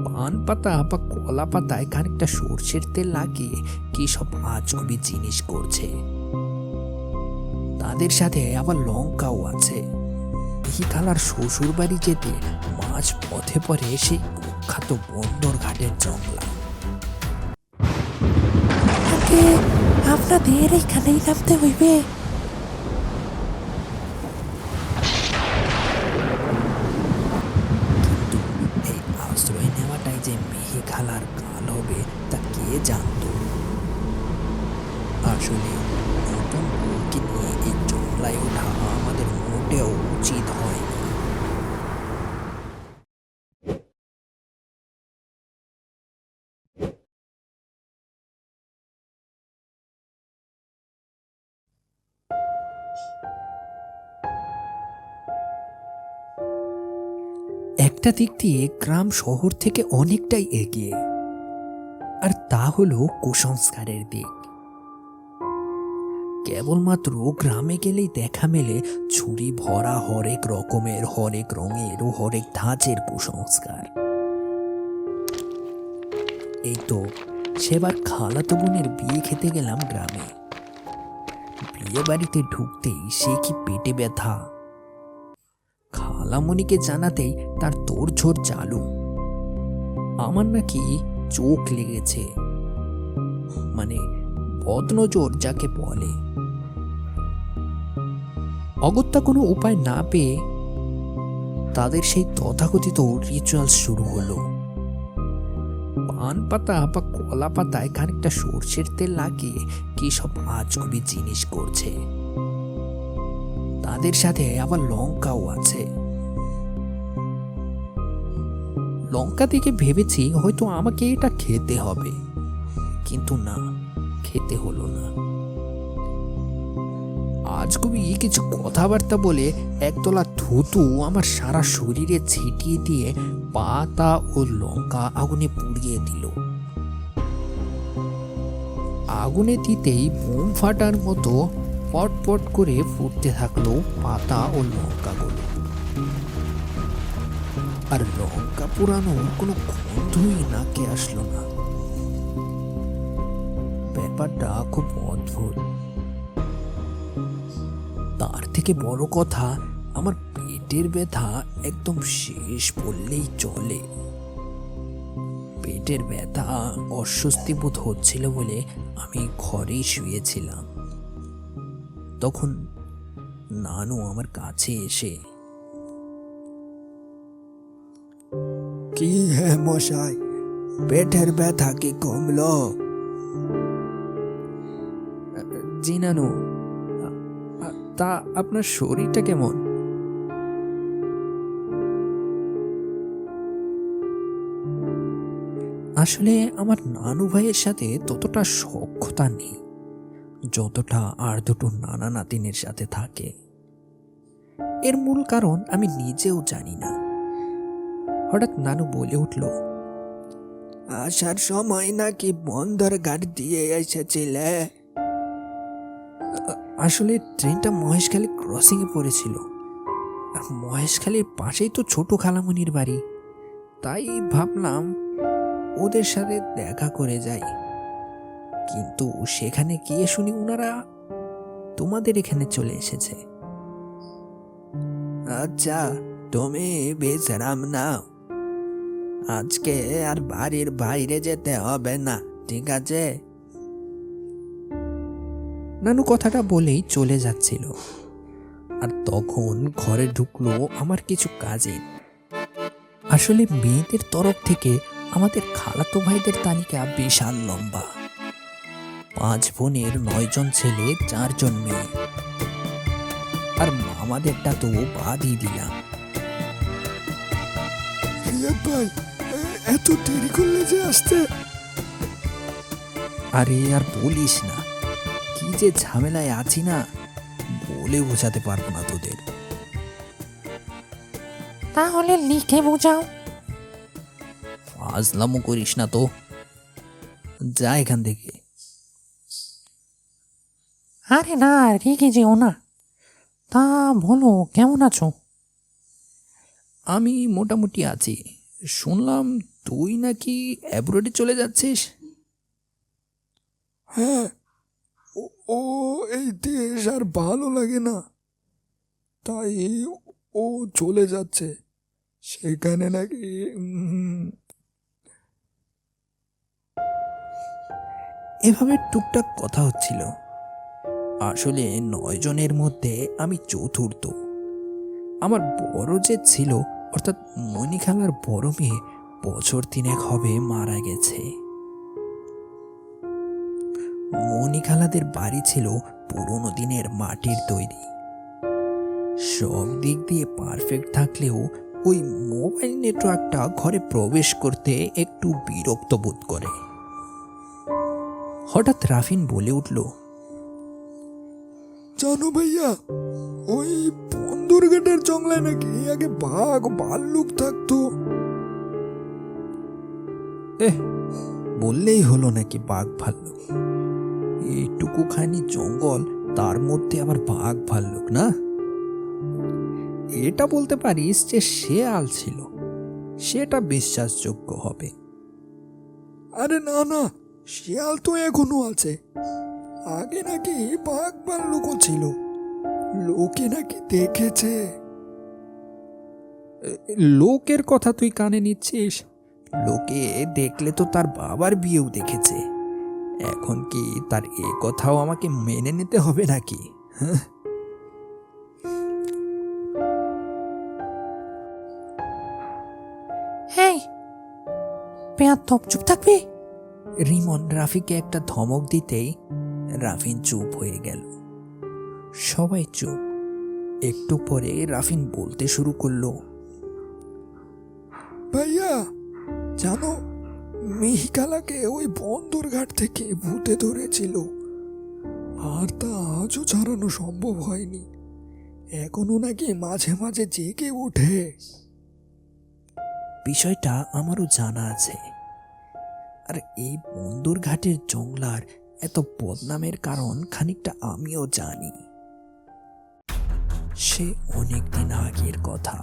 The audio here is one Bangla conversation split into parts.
পান পাতা বা কলা পাতায় খানিকটা সর্ষের তেল লাগিয়ে কি সব আজগুবি জিনিস করছে। তাদের সাথে আবার লঙ্কাও আছে। খালার শ্বশুর বাড়ি যেতে মাঝ পথে পরে সেই কুখ্যাত বন্দর ঘাটের জংলা। আপনাদের এখানেই নামতে হইবে। কিন্তু এই আশ্রয় নেওয়াটাই যে মেহে খালার কাল হবে তা কে জানত। আসলে নতুন বউকে নিয়ে এই জংলায় ওঠা আমাদের মোটেও উচিত হয়নি। একটা দিক দিয়ে গ্রাম শহর থেকে অনেকটাই এগিয়ে, আর তা হলো কুসংস্কারের দিক। কেবলমাত্র গ্রামে গেলেই দেখা মেলে ছুরি ভরা হরেক রকমের, হরেক রঙের ও হরেক ধাঁচের কুসংস্কার। এই তো সেবার খালাতো বোনের বিয়ে খেতে গেলাম গ্রামে। বিয়ে বাড়িতে ঢুকতেই সে কি পেটে ব্যথা। খালামণিকে জানাতেই তার তোড়ঝোড় চালু। আমার নাকি চোখ লেগেছে, মানে বদনজর যাকে বলে। অগত্যা কোনো উপায় না পেয়ে তাদের সেই তথাকথিত রিচুয়ালস শুরু হলো। পান পাতা বা কলা পাতায় খানিকটা সর্ষের তেল লাগিয়ে কি সব আজগুবি জিনিস করছে। তাদের সাথে আবার লঙ্কাও আছে। লঙ্কা দেখে ভেবেছি হয়তো আমাকে এটা খেতে হবে, কিন্তু না, খেতে হলো না। আজগুবি কিছু কথাবার্তা বলে একতলা থুতু আমার সারা শরীরে ছিটিয়ে দিয়ে পাতা ও লঙ্কা আগুনে পুড়িয়ে দিল। আগুনে দিতেই বোম ফাটার মতো পটপট করে ফুটতে থাকলো পাতা ও লঙ্কাগুলো। আর লঙ্কা পুরানোর কোনো গন্ধই নাকে আসলো না। ব্যাপারটা খুব অদ্ভুত। তার থেকে বড় কথা, আমার পেটের ব্যথা একদম শেষ বললেই চলে। পেটের ব্যথা অস্বস্তি বোধ হচ্ছিল বলে আমি ঘরেই শুয়েছিলাম। তখন নানু আমার কাছে এসে, কি হে মশাই, পেটের ব্যথা কি কমলো? জি নানু, তা আপনার শরীরটা কেমন? আসলে আমার নানু ভাইয়ের সাথে ততটা সখ্যতা নেই যতটা আর দুটো নানা নাতিনের সাথে থাকে। এর মূল কারণ আমি নিজেও জানি না। হঠাৎ নানু বলে উঠল, আসার সময় নাকি বন্দর ঘাট দিয়ে এসেছিলে? আসলে ট্রেনটা মহেশখালী ক্রসিং এ পড়েছিল, আর মহেশখালীর পাশেই তো ছোট খালামণির বাড়ি। তাই ভাবলাম ওদের সাথে দেখা করে যাই। কিন্তু সেখানে গিয়ে শুনি ওনারা তোমাদের এখানে চলে এসেছে। আচ্ছা, তুমি বিশ্রাম নাও, আজকে আর বাড়ির বাইরে যেতে হবে না, ঠিক আছে? নানু কথাটা বলেই চলে যাচ্ছিল, আর তখন ঘরে ঢুকলো আমার কিছু কাজিন। আসলে মেয়েদের তরফ থেকে আমাদের খালাতো ভাইদের তালিকা বিশাল লম্বা। 5 বোনের 9 জন ছেলে, 4 জন মেয়ে, আর মামাদেরটা তো বাদই দিলাম। ভাই, এত দেরি করলে যে আসতে? আরে আর বলিস না, কি যে ঝামেলায় আছি না, বলে বোঝাতে পারবো না তোদের। তাহলে লিখে বোঝাও। ফাজলামো করিস না তো, যা এখান থেকে। আরে না, রেগে যেও না। তা বলো, কেমন আছো? আমি মোটামুটি আছি, শুনলাম তুই নাকি অ্যাব্রোডে চলে যাচ্ছিস। হ্যাঁ, ও ও এই দেশ আর ভালো লাগে না, তাই ও চলে যাচ্ছে সেখানে নাকি। এভাবে টুকটাক কথা হচ্ছিল। আসলে 9 জনের মধ্যে আমি চতুর্থ। আমার বড় যে ছিল, অর্থাৎ মণিখালার বড় মেয়ে, বছর 3 হবে মারা গেছে। মণিখালাদের বাড়ি ছিল পুরনো দিনের মাটির তৈরি। সব দিক দিয়ে পারফেক্ট থাকলেও ওই মোবাইল নেটওয়ার্কটা ঘরে প্রবেশ করতে একটু বিরক্ত বোধ করে। হঠাৎ রাফিন বলে উঠল, জানো ভাইয়া, ওই বন্দরঘাটের জঙ্গলায় নাকি আগে বাঘ ভাল্লুক থাকতো। বললেই হলো নাকি বাঘ ভাল্লুক? এইটুকুখানি জঙ্গল, তার মধ্যে আবার বাঘ ভাল্লুক না? এটা বলতে পারিস যে শেয়াল ছিল, সেটা বিশ্বাসযোগ্য হবে। আরে না না, শিয়াল তো এখনো আছে। আগে নাকি বাঘ ভাল্লুকও ছিল, লোকে নাকি দেখেছে। লোকের কথা তুই কানে নিচ্ছিস? লোকে দেখলে তো তার বাবার বিয়েও দেখেছে। এখন কি তার এ কথাও আমাকে মেনে নিতে হবে নাকি? হ্যাঁ, এই বেয়াদব, চুপ থাকবি। রিমন রাফিকে একটা ধমক দিতেই রাফিন চুপ হয়ে গেল। সবাই চুপ। একটু পরে রাফিন বলতে শুরু করলো, ভাইয়া জানো, মিহিকালাকে ওই বন্দরঘাট থেকে ভূতে ধরেছিল, আর তা আজও ছাড়ানো সম্ভব হয়নি। এখনো নাকি মাঝে মাঝে জেগে ওঠে। বিষয়টা আমারও জানা আছে। আর এই বন্দরঘাটের জংলার এত বদনামের কারণ খানিকটা আমিও জানি। সে অনেকদিন আগের কথা।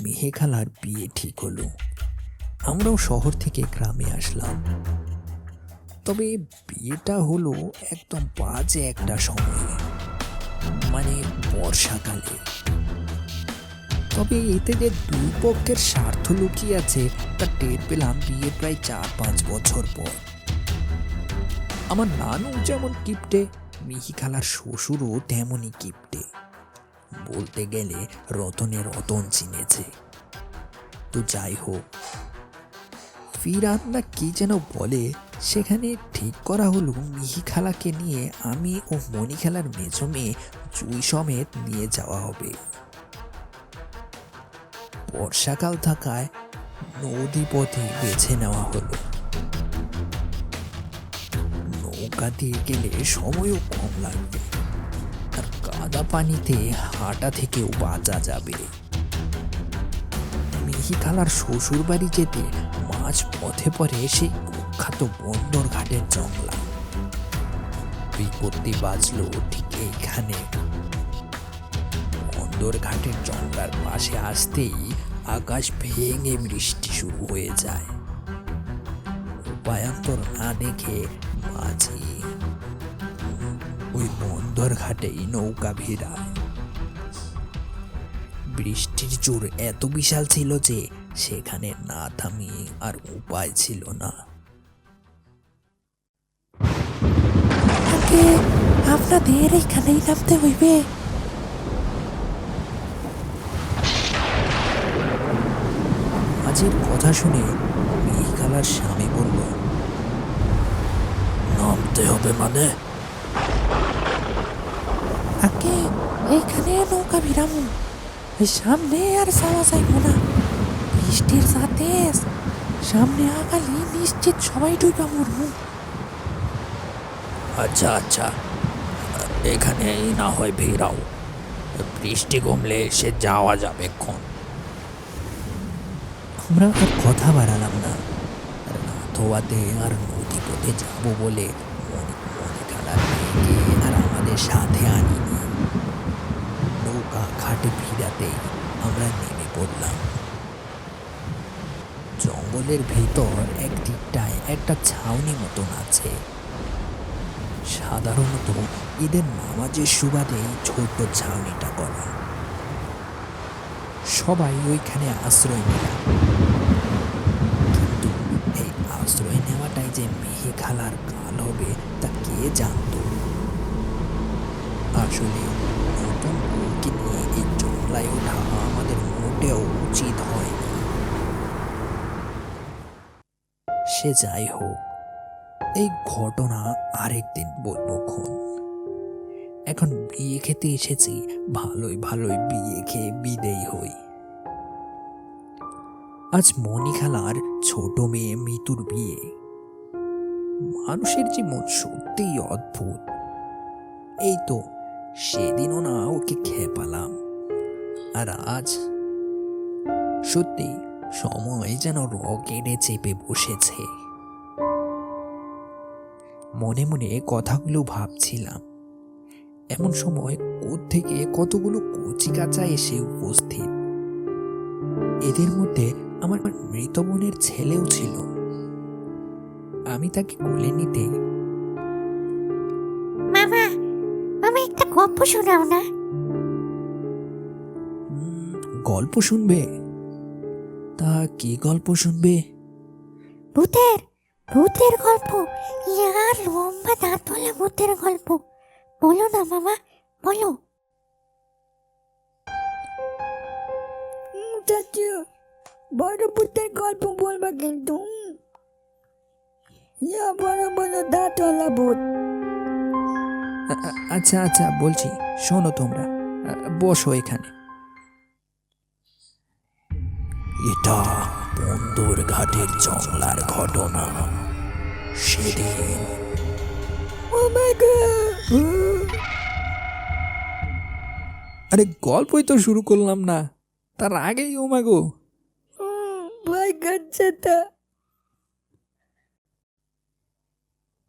মেহেখালার বিয়ে ঠিক হলো। আমরাও শহর থেকে গ্রামে আসলাম। তবে বিয়েটা হলো একদম বাজে একটা সময়ে, মানে বর্ষাকালে। তবে এতে যে দুই পক্ষের স্বার্থ লুকিয়ে আছে তা টের পেলাম বিয়ের প্রায় 4-5 বছর পর। আমার নানু যেমন কিপটে, মিহিখালার শ্বশুরও তেমনই কিপটে। বলতে গেলে রতনে রতন চিনেছে। তো যাই হোক, ফিরাত না কি যেন বলে, সেখানে ঠিক করা হলো মিহিখালাকে নিয়ে আমি ও মণিখালার মেজো মেয়ে জুই সমেত নিয়ে যাওয়া হবে। বর্ষাকাল থাকায় নদী পথে বেছে নেওয়া হলো। নৌকা দিয়ে গেলে সময়ও কম লাগবে, আর কাদা পানিতে হাঁটা থেকেও বাঁচা যাবে। মিহিখালার শ্বশুর বাড়ি যেতে মাঝ পথে পরে সেই কুখ্যাত বন্দর ঘাটের জংলা। বিপত্তি বাজলো ঠিক এইখানে। বন্দর ঘাটের জংলার পাশে আসতেই আকাশ ভেঙে বৃষ্টি শুরু হয়ে যায়। উপায়ান্তর না দেখে মাঝি ওই বন্দর ঘাটেই নৌকা ভিড়ায়। বৃষ্টির জোর এত বিশাল ছিল যে সেখানে না থামিয়ে আর উপায় ছিল না। আগে আপনাদের এখানেই নামতে হইবে। মাঝির কথা শুনে মিহিখালার স্বামী বলল, নামতে হবে মানে? আগে এইখানে নৌকা ভিড়ামু, ওই সামনে আর যাওয়া যাইব না। বৃষ্টির সাথে সামনে আগালি নিশ্চিত সবাই ডুইবা মরবো। আচ্ছা আচ্ছা, এখানেই না হয় ভিড়াও, বৃষ্টি কমলে সে যাওয়া যাবে ক্ষণ। আমরা আর কথা বাড়ালাম না। রাত হওয়াতে আর নদী পথে যাবো বলে মণিখালার মেয়েকে আর আমাদের সাথে আনিনি। নৌকা ঘাটে ভিড়াতেই আমরা নেমে পড়লাম। জঙ্গলের ভেতর এক দিকটায় একটা ছাউনি মতন আছে। সাধারণত ঈদের নামাজের সুবাদেই ছোট্ট ছাউনিটা করা। সবাই ওইখানে আশ্রয় নেয়, কিন্তু এই আশ্রয় নেওয়াটাই যে মেহে খালার কাল হবে তা কে জানতো। আসলে নতুন বউকে নিয়ে এই জংলায় ওঠা আমাদের মোটেও উচিত হয়নি। সে যাই হোক, এই ঘটনা আরেকদিন বলবো খন। এখন বিয়ে খেতে এসেছি, ভালোই ভালোই বিয়ে খেয়ে বিদেয় হই। আজ মনি খালার ছোট মেয়ে মিতুর বিয়ে। মানুষের জীবন সত্যিই অদ্ভুত। এই তো সেদিনও না ওকে খেপালাম, আর আজ সত্যি সময় যেন রকেটে চেপে বসেছে। মনে মনে কথাগুলো ভাবছিলাম, এমন সময় কোত্থেকে কতগুলো কচিকাঁচা এসে উপস্থিত। এদের মধ্যে আমার মৃত বোনের ছেলেও ছিল। আমি তাকে কোলে নিতে, মামা, মামা একটা গল্প শোনাও না। গল্প শুনবে? তা কি গল্প শুনবে? ভূতের ভূতের গল্প, ইয়ার লম্বা দাঁতওয়ালা ভূতের গল্প। বলো না মামা, বলো। চাচু, বড় ভূতের গল্প বলবা কিন্তু। ইয়া বড় বড় দাঁতওয়ালা ভূত। আচ্ছা আচ্ছা বলছি, শোনো তোমরা, বসো এখানে। এটা বন্দর ঘাটের জংলার ঘটনা। সেদিন আরে গল্পই তো শুরু করলাম না, তার আগেই ওমাগো ভয় করছে তা।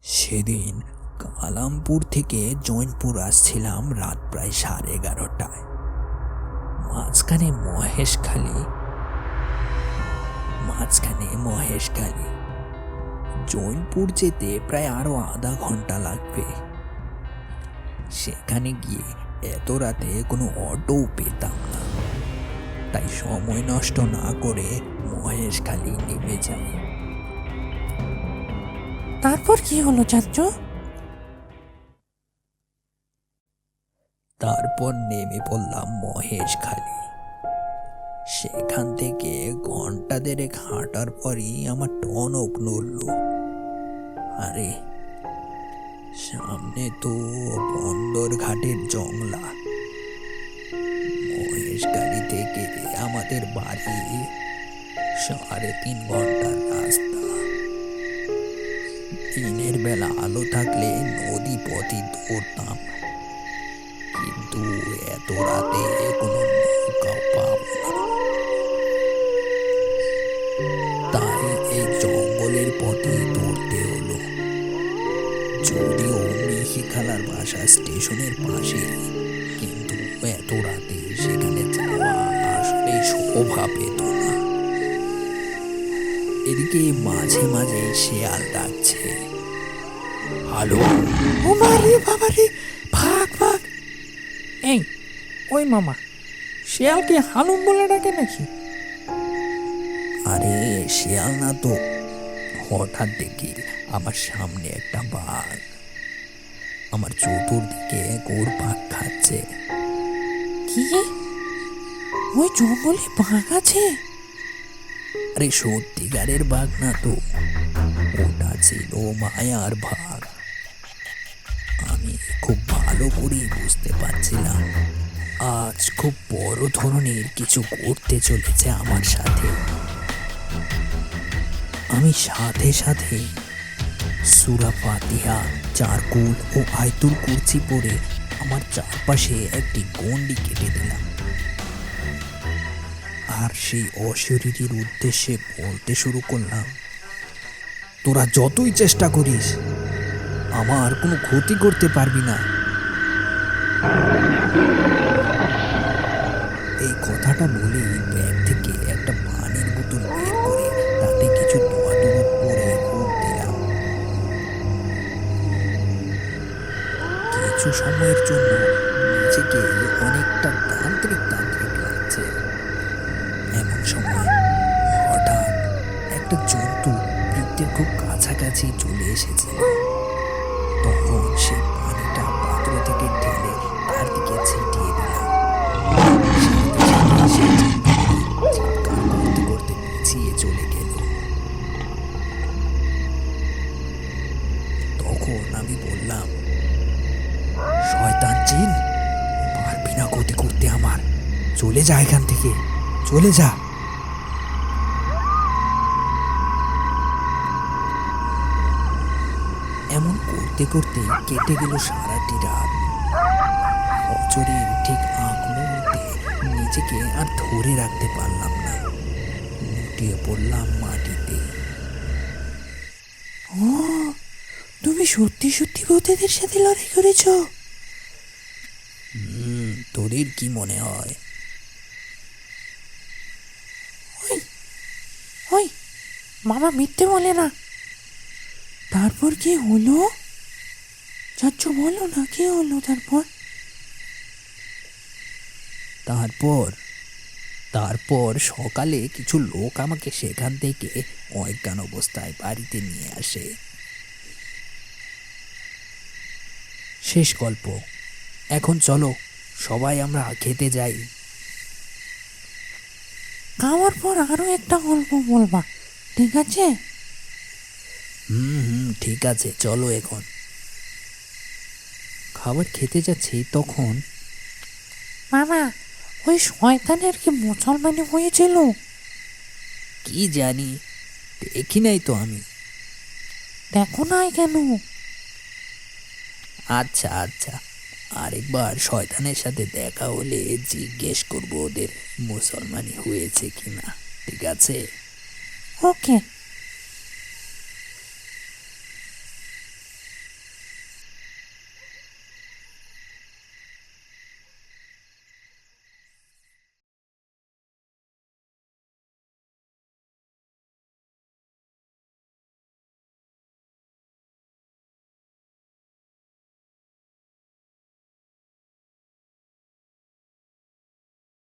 সেদিন কালামপুর থেকে জৈনপুর আসছিলাম রাত প্রায় 11:30টায়। মাঝখানে মহেশখালী। জৈনপুর যেতে প্রায় আরো আধা ঘন্টা লাগবে। সেখানে গিয়ে এত রাতে কোনো অটোও পেতাম না, তাই সময় নষ্ট না করে মহেশখালী নেমে যাই। তারপর কি হলো চাচু? তারপর নেমে পড়লাম মহেশখালী। সেখান থেকে ঘন্টা দেড়েক হাঁটার পরই আমার টনক নড়ল। আরে সামনে তো বন্দর ঘাটের জংলা। মহেশখালী থেকে আমাদের বাড়ি 3.5 ঘন্টার রাস্তা। দিনের বেলা আলো থাকলে নদী পথে দৌড়তাম, কিন্তু এত রাতে কোনো নৌকাও পাব না। তাই এই জঙ্গলের পথে দৌড়তে হলো। যদিও মিহি খালার বাসা স্টেশনের পাশে, কিন্তু এত রাতে সেখানে যাওয়া আসলে শোভা পেত না। এদিকে মাঝে মাঝে শেয়াল ডাকছে, হ্যালো। ও মারে বাবা রে, ভাগ ভাগ। এই ওই মামা, শিয়ালকে হালুম বলে ডাকে নাকি? আরে শিয়াল না তো। হঠাৎ দেখি আমার সামনে একটা বাঘ আমার চতুর্দিকে ঘুরপাক খাচ্ছে। কি, ওই জঙ্গলে বাঘ আছে? আরে সত্যিকারের বাঘ না তো, ওটা ছিল মায়ার বাঘ। আমি খুব ভালো করেই বুঝতে পারছিলাম আজ খুব বড় ধরনের কিছু ঘটতে চলেছে আমার সাথে। আমি সাথে সাথে সূরা ফাতিহা, চারকুল ও আয়তুল কুরসি পড়ে আমার চারপাশে একটি গণ্ডি কেটে দিলাম, আর সেই অশরীরীর উদ্দেশ্যে বলতে শুরু করলাম, তোরা যতই চেষ্টা করিস আমার কোনো ক্ষতি করতে পারবি না। এই কথাটা বলেই ব্যাগ থেকে একটা পানির বোতল বের করে তাতে সময়ের জন্য নিজেকে অনেকটা তান্ত্রিক তান্ত্রিক লাগছে। এমন সময় হঠাৎ একটা জন্তু বৃত্তের খুব কাছাকাছি চলে এসেছিল। তখন সেই পানিটা পাত্র থেকে ঢেলে তার দিকে ছিটিয়ে দিলাম। সাথে সাথে সেই জন্তুটি চিৎকার করতে করতে পিছিয়ে চলে গেল। তখন আমি বললাম, শয়তান জিন, পারবি না ক্ষতি করতে আমার, চলে যা এখান থেকে, চলে যা। এমন করতে করতে কেটে গেল সারাটি রাত। অচরের ঠিক আগ মুহূর্তে নিজেকে আর ধরে রাখতে পারলাম না, লুটিয়ে পড়লাম মাটিতে। ও, তুমি সত্যি সত্যি ভূতেদের সাথে লড়াই করেছো? তোদের কি মনে হয়? ওই মামা মিথ্যে বলে না। তারপর কি হলো? চাচ্চু বলো না, কি হলো তারপর? তারপর সকালে কিছু লোক আমাকে সেখান থেকে অজ্ঞান অবস্থায় বাড়িতে নিয়ে আসে। শেষ গল্প। এখন চলো সবাই আমরা খেতে যাই। খাওয়ার পর আরো একটা গল্প বলবা, ঠিক আছে? ঠিক আছে, চলো এখন। খাবার খেতে যাচ্ছি তখন মামা, ওই শয়তানের কি মুসলমানি হয়েছিল? কি জানি, দেখি নাই তো আমি। দেখো নাই কেন? আচ্ছা আচ্ছা, আরেকবার শয়তানের সাথে দেখা হলে জিজ্ঞেস করবো ওদের মুসলমানি হয়েছে কিনা, ঠিক আছে? ওকে।